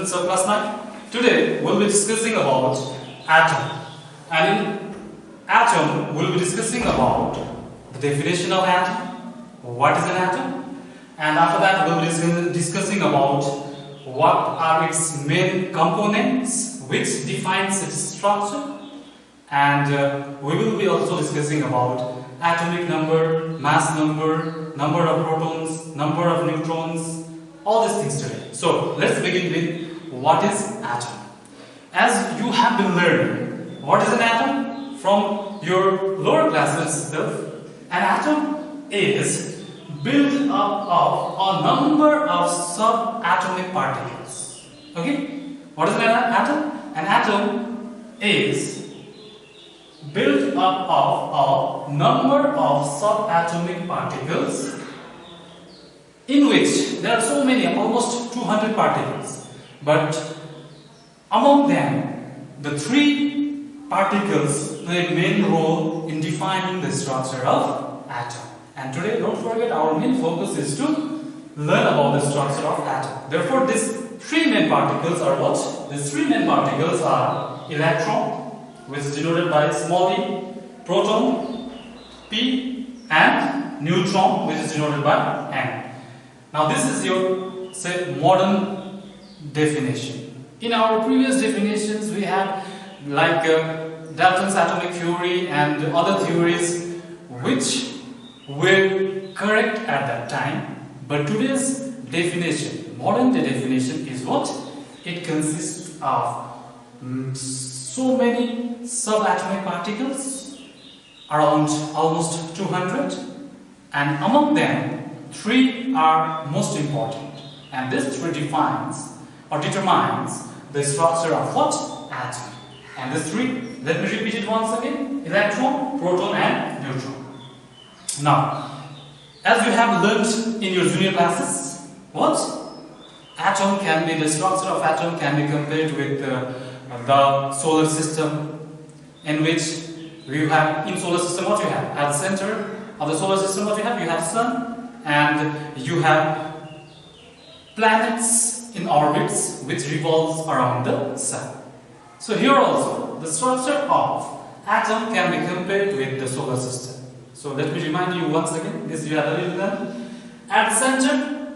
students of class 9. Today we'll be discussing about atom. And in atom we'll be discussing about the definition of atom, what is an atom, and after that we'll be discussing about what are its main components, which defines its structure, and we will be also discussing about atomic number, mass number, number of protons, number of neutrons, all these things today. So let's begin with what is atom. As you have been learning what is an atom from your lower classes itself, an atom is built up of a number of subatomic particles. Okay? What is an atom? An atom is built up of a number of subatomic particles in which there are so many, almost 200 particles, but among them the three particles play a main role in defining the structure of atom. And today, don't forget, our main focus is to learn about the structure of atom. Therefore, these three main particles are what? These three main particles are electron, which is denoted by small e, proton, P, and neutron, which is denoted by N. Now this is your, say, modern definition. In our previous definitions we had like Dalton's atomic theory and other theories which were correct at that time, but today's definition, modern day definition, is what? It consists of so many subatomic particles, around almost 200, and among them three are most important, and this three defines or determines the structure of what? Atom. And these three, let me repeat it once again: electron, proton, and neutron. Now, as you have learned in your junior classes, what? Atom can be, the structure of atom can be compared with the solar system, in which you have, in solar system what you have? At the center of the solar system what you have sun, and you have planets in orbits which revolves around the sun. So here also the structure of atom can be compared with the solar system. So let me remind you once again, this you have already done. At the center,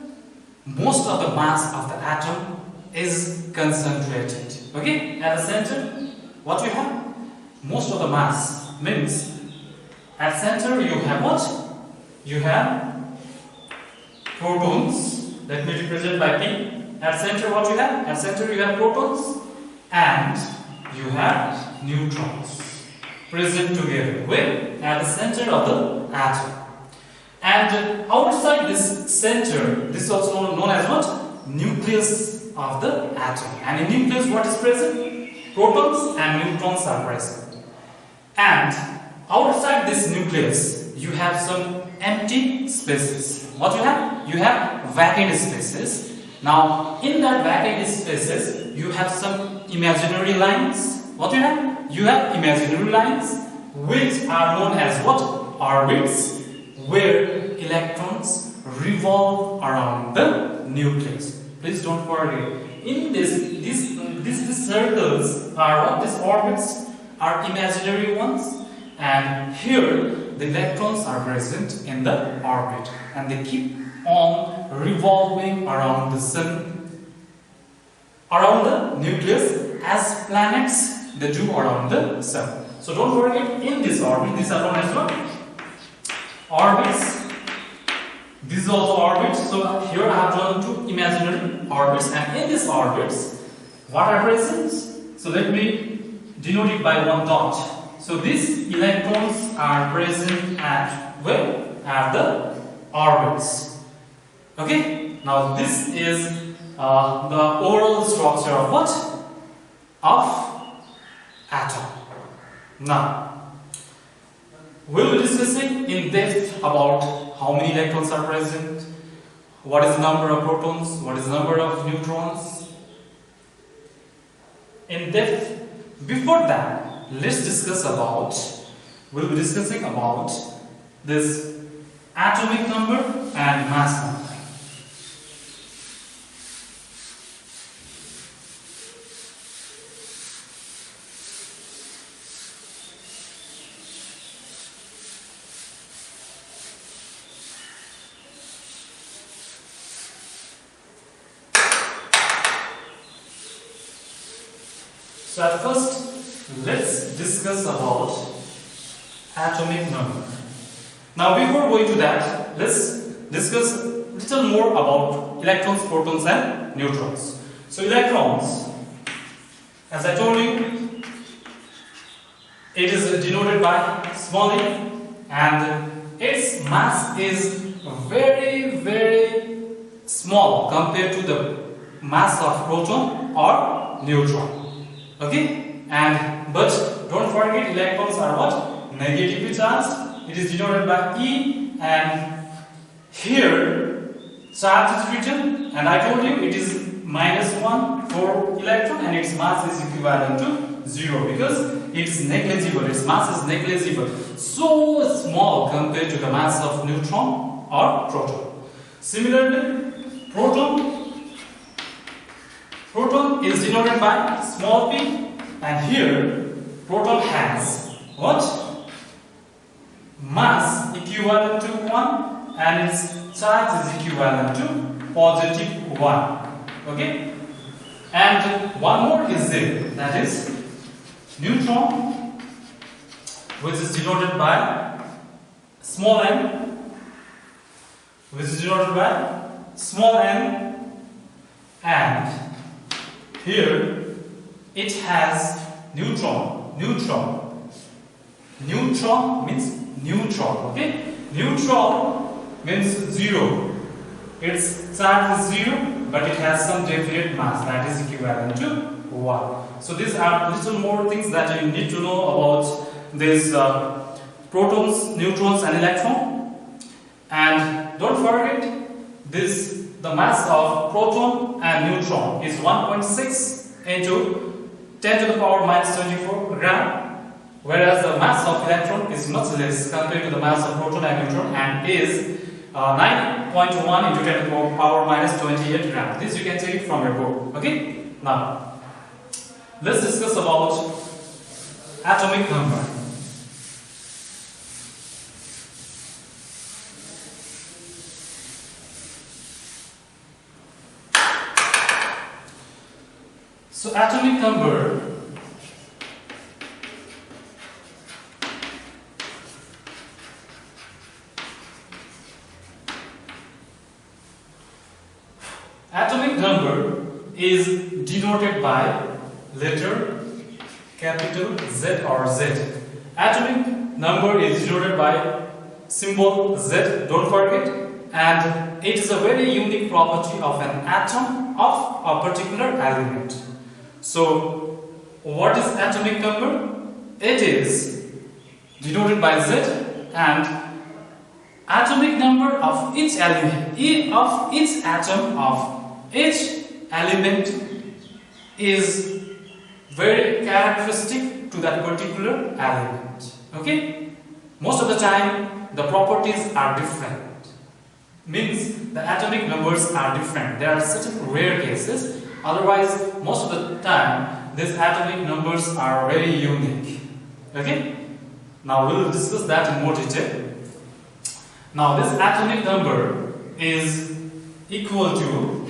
most of the mass of the atom is concentrated. Okay? At the center, what you have? Most of the mass means at center you have what? You have protons. Let me represent by P. At center what you have? At center you have protons and you have neutrons present together. Where? At the center of the atom. And outside this center, this is also known as what? Nucleus of the atom. And in nucleus what is present? Protons and neutrons are present. And outside this nucleus you have some empty spaces. What you have? You have vacant spaces. Now in that vacant spaces you have some imaginary lines. What you have? You have imaginary lines which are known as what? Orbits, where electrons revolve around the nucleus. Please don't forget. In these circles are what? These orbits are imaginary ones, and here the electrons are present in the orbit, and they keep on revolving around the sun, around the nucleus, as planets they do around the sun. So don't forget, in this orbit, these are known as what? Orbits. This is also orbits. So here I have drawn two imaginary orbits, and in these orbits, what are present? So let me denote it by one dot. So these electrons are present at where? At the orbits. Okay? Now this is the overall structure of what? Of atom. Now, we'll be discussing in depth about how many electrons are present, what is the number of protons, what is the number of neutrons, in depth. Before that, let's discuss about, we'll be discussing about this atomic number and mass number. So at first, let's discuss about atomic number. Now before going to that, let's discuss a little more about electrons, protons and neutrons. So electrons, as I told you, it is denoted by small e, and its mass is very small compared to the mass of proton or neutron. Okay? But don't forget, electrons are what? Negatively charged. It is denoted by E, and here charge is written, and I told you it is -1 for electron and its mass is equivalent to 0 because it is negligible, its mass is negligible, so small compared to the mass of neutron or proton. Similarly, proton is denoted by small p, and here proton has what? Mass equivalent to 1 and its charge is equivalent to +1. Okay? And one more is there, that is neutron, which is denoted by small n, and here it has neutron means neutron. Okay? Neutron means 0. Its charge is 0, but it has some definite mass that is equivalent to 1. So these are little more things that you need to know about these protons, neutrons and electron. And don't forget, the mass of proton and neutron is 1.6 into 10 to the power minus 24 gram, whereas the mass of electron is much less compared to the mass of proton and neutron, and is 9.1 into 10 to the power minus 28 gram. This you can take it from your book. Okay? Now, let's discuss about atomic number. So atomic number is denoted by letter capital Z or Z. Atomic number is denoted by symbol Z, don't forget, and it is a very unique property of an atom of a particular element. So what is atomic number? It is denoted by Z, and atomic number of each element, of each atom of each element is very characteristic to that particular element. Okay? Most of the time the properties are different. Means the atomic numbers are different. There are certain rare cases. Otherwise, most of the time these atomic numbers are very unique. Okay? Now we will discuss that in more detail. Now this atomic number is equal to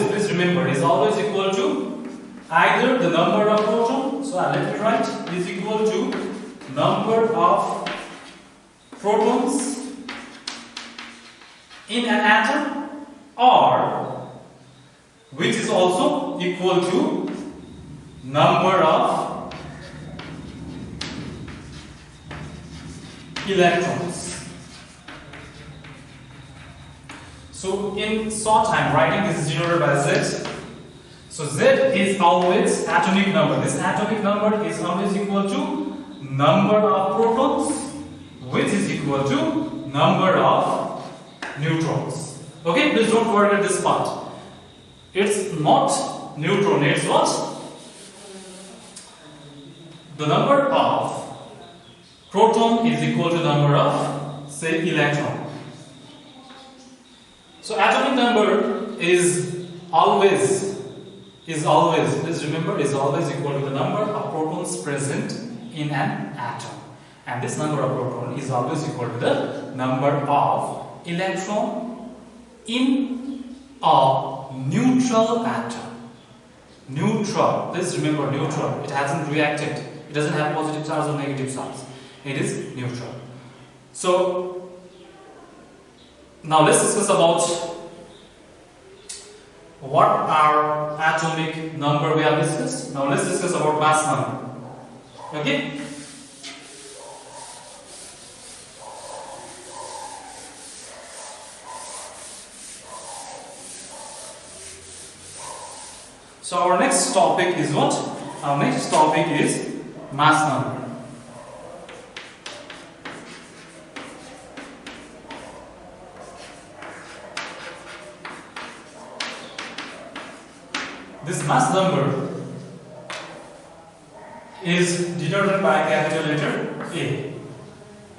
please remember, is always equal to either the number of protons, so let me write, is equal to number of protons in an atom, or which is also equal to number of electrons. So in short, I am writing this is denoted by Z. So Z is always atomic number. This atomic number is always equal to number of protons, which is equal to number of neutrons. Okay, please don't forget this part. It's not neutron, it's what? The number of proton is equal to number of, say, electron. So atomic number is always, please remember, is always equal to the number of protons present in an atom. And this number of proton is always equal to the number of electron in a neutral atom. Neutral. Please remember neutral. It hasn't reacted. It doesn't have positive charge or negative charge. It is neutral. So now let's discuss about what are atomic number we have discussed. Now let's discuss about mass number. Okay? So our next topic is what? Our next topic is mass number. This mass number is denoted by capital letter A.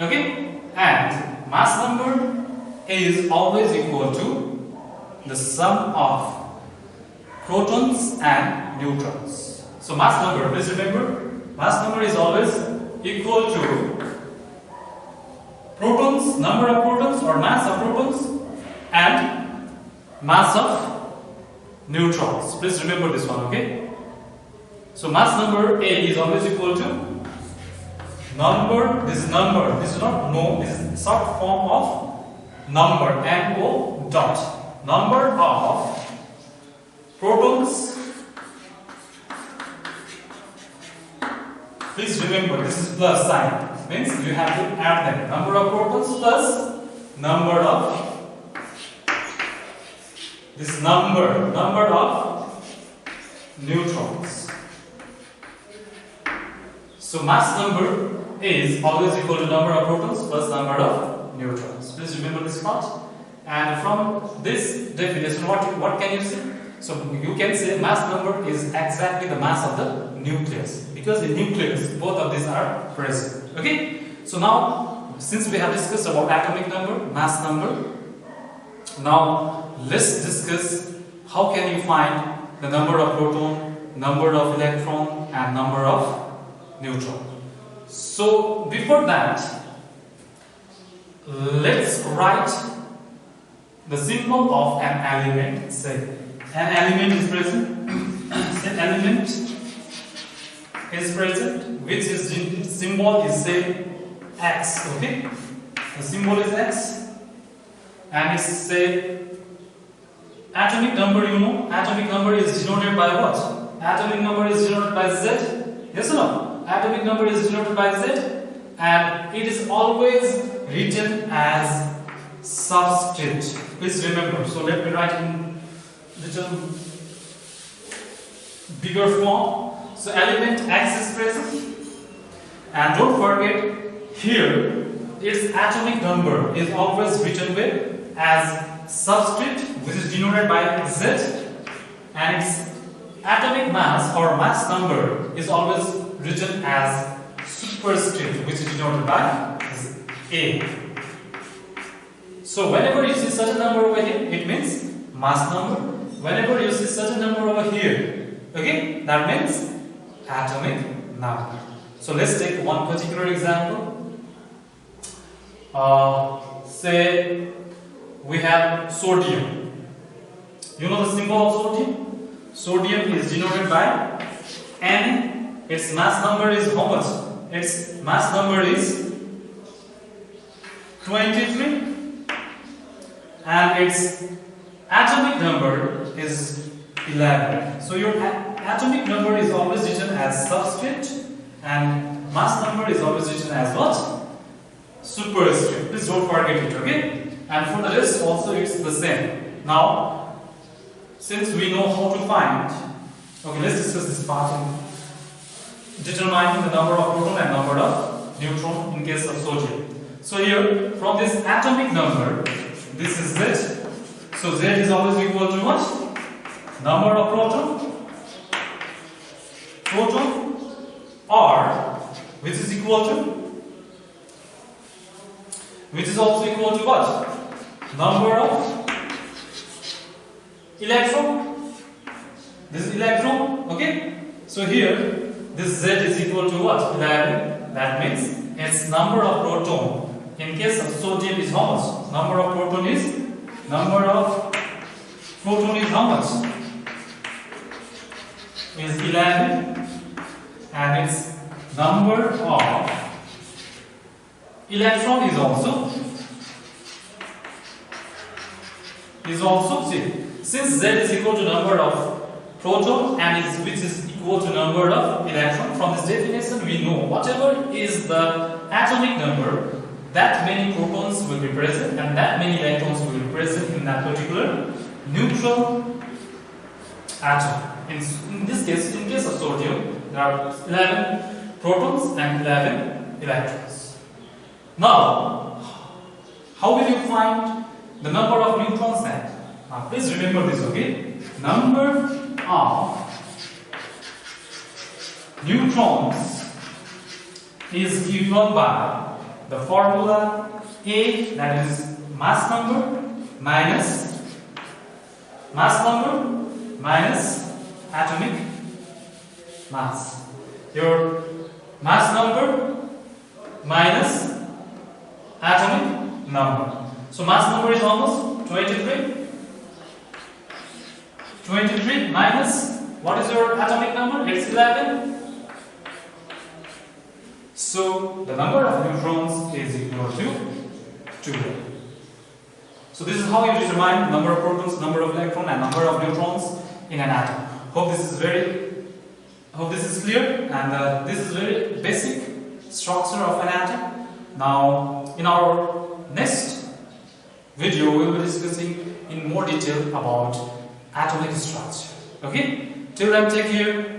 Okay? And mass number is always equal to the sum of protons and neutrons. So mass number, please remember, mass number is always equal to protons, number of protons or mass of protons, and mass of neutrons. Please remember this one, okay? So mass number A is always equal to number, this is number, this is not no, this is short form of number, N-O dot, number of protons. Please remember this is plus sign, means you have to add them, number of protons plus number of this number of neutrons. So mass number is always equal to number of protons plus number of neutrons. Please remember this part. And from this definition, what can you say? So you can say mass number is exactly the mass of the nucleus, because in nucleus both of these are present. Okay. So now, since we have discussed about atomic number, mass number, now let's discuss how can you find the number of proton, number of electron, and number of neutron. So before that, let's write the symbol of an element. Say an element is present. Say element is present, which is symbol is say X. Okay, the symbol is X, and it's say atomic number. You know, atomic number is denoted by what? Atomic number is denoted by Z. Yes or no? Atomic number is denoted by Z, and it is always written as subscript. Please remember. So let me write in little bigger form. So element X is present, and don't forget here its atomic number is always written with as subscript, which is denoted by Z, and its atomic mass or mass number is always written as superscript, which is denoted by A. So whenever you see such a number over here, it means mass number. Whenever you see such a number over here, okay, that means atomic number. So let's take one particular example. Say we have sodium. You know the symbol of sodium? Sodium is denoted by N. Its mass number is how much? Its mass number is 23, and its atomic number is 11. So your atomic number is always written as subscript, and mass number is always written as what? Superscript. Please don't forget it, okay? And for the rest also it's the same. Now, since we know how to find, okay, let's discuss this part in determining the number of proton and number of neutron in case of sodium. So here, from this atomic number, this is Z. So Z is always equal to what? Number of proton, or which is equal to, which is also equal to what? Number of electron. This is electron, okay? So here, this Z is equal to what? 11. That means its number of proton in case of sodium is how much? Number of proton is number of Proton is how much? Is 11, and its number of electron is also 0. Since Z is equal to number of proton and which is equal to number of electron, from this definition we know whatever is the atomic number, that many protons will be present and that many electrons will be present in that particular neutral atom. In this case, in case of sodium, there are 11 protons and 11 electrons. Now, how will you find the number of neutrons then? Now, please remember this, okay? Number of neutrons is given by the formula A, that is mass number minus atomic mass. Your mass number minus atomic number. So mass number is almost 23. 23 minus what is your atomic number? It's 11. So the number of neutrons is equal to 2. So this is how you determine number of protons, number of electrons, and number of neutrons in an atom. Hope this is clear, and this is very basic structure of an atom. Now, in our next video, we will be discussing in more detail about atomic structure. Okay? Till then, take care.